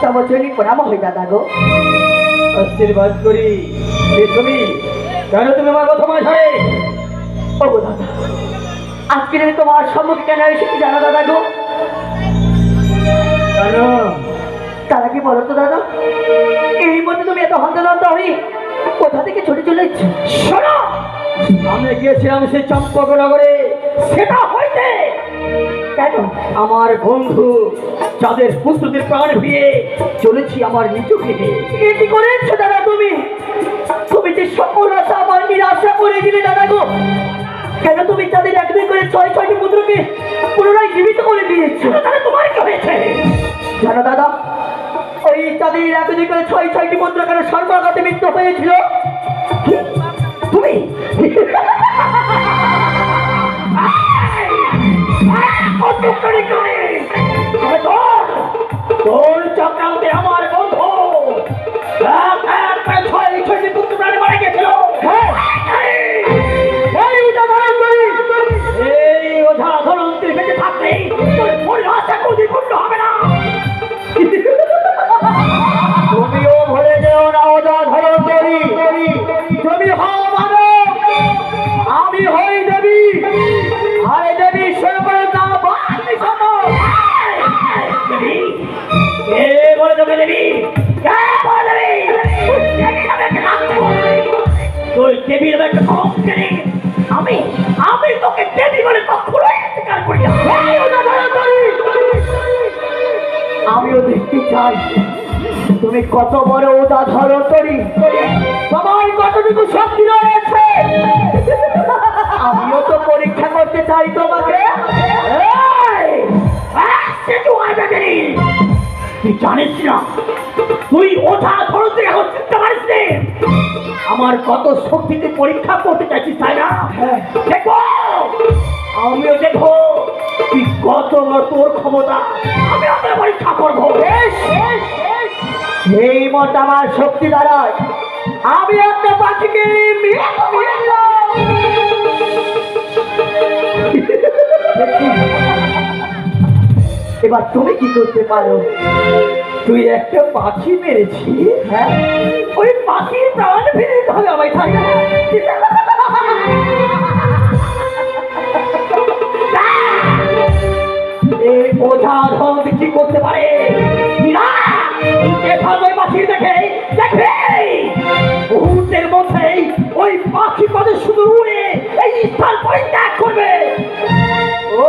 তব চলি প্রণাম হই দাদা গো। আশীর্বাদ করি। তুমি কেন তুমি আমার কথা মাঝারে? ও দাদা, আজকে তোমার সম্মুখে কেন এসেছি জানো দাদা গো? কেন? তারা কি বলো তো দাদা, এই মধ্যে তুমি এত হন্তদন্ত হই কোথা থেকে ছুটে চলে এসেছো? শোনো, আমি গিয়েছিলাম সেই চম্পকনগরে সেটা হইতে। কেন? আমার বন্ধু যাদের পুত্রদের প্রাণ ফিরে চলেছি আমার নিচু থেকে। কি করেছো দাদা তুমি? তুমি যে সকল আশা আমার নিরাশা করে দিলে দাদা গো। কেন তুমি তাদের একদিন করে ছয়টি পুত্রকে পুনরায় জীবিত করে দিয়েছো? তাহলে তোমার কি হয়েছে জানো দাদা, ওই তাদের একদিন করে ছয়টি পুত্র কেন সর্বাঘাতে মৃত্যু হয়েছিল? তুমি? তোর চক্রান্তে আমার বন্ধু ছয়টি পুত্র প্রাণে মারা গেছিল। এই ওঝা ধরন্তির বেঁচে থাকলে তোর পরিভাষা কোনদিন পূর্ণ হবে না। তুমিও ভুলে যেও না ওঝা ধরন্তরি, তুমি হও মানব, আমি হই দেবী। আরে দেবী সর্বদা বাণী শোনো। দেবী? কে বলে তোকে দেবী? কে বলে দেবী? তুই দেবীর একটা সংস্কৃতি। আমি তোকে দেবী বলে কখনোই স্বীকার করি না। আমিও দেখতে চাই তুমি কত বড় উদাহরণী, তোমার কতটুকু শক্তি রয়েছে। আমিও তো পরীক্ষা করতে চাই তোমাকে। তুই জানিস না তুই ওঠা ধরতে এখন চিন্তা পারিস নে আমার কত শক্তিতে পরীক্ষা করতে চাইছিস, তাই না? দেখো, আমিও দেখো তুই কত তোর ক্ষমতা, আমি আপনার পরীক্ষা করবো। এই মত আমার শক্তি দ্বারায় আমি একটা পাখিকে মৃত করে দিলাম। এবার তুমি কি করতে পারো? তুই একটা পাখি মেরেছিস, হ্যাঁ, ওই পাখির প্রাণ ফিরে দিতে হবে আমায়, তাই না? এই বোঝা ধন কি করতে পারে? না, ওই পাখির দেখে মুহূর্তের মধ্যেই ওই পাখি পদে শুধু উড়ে এই স্থান পরিত্যাগ করবে। ও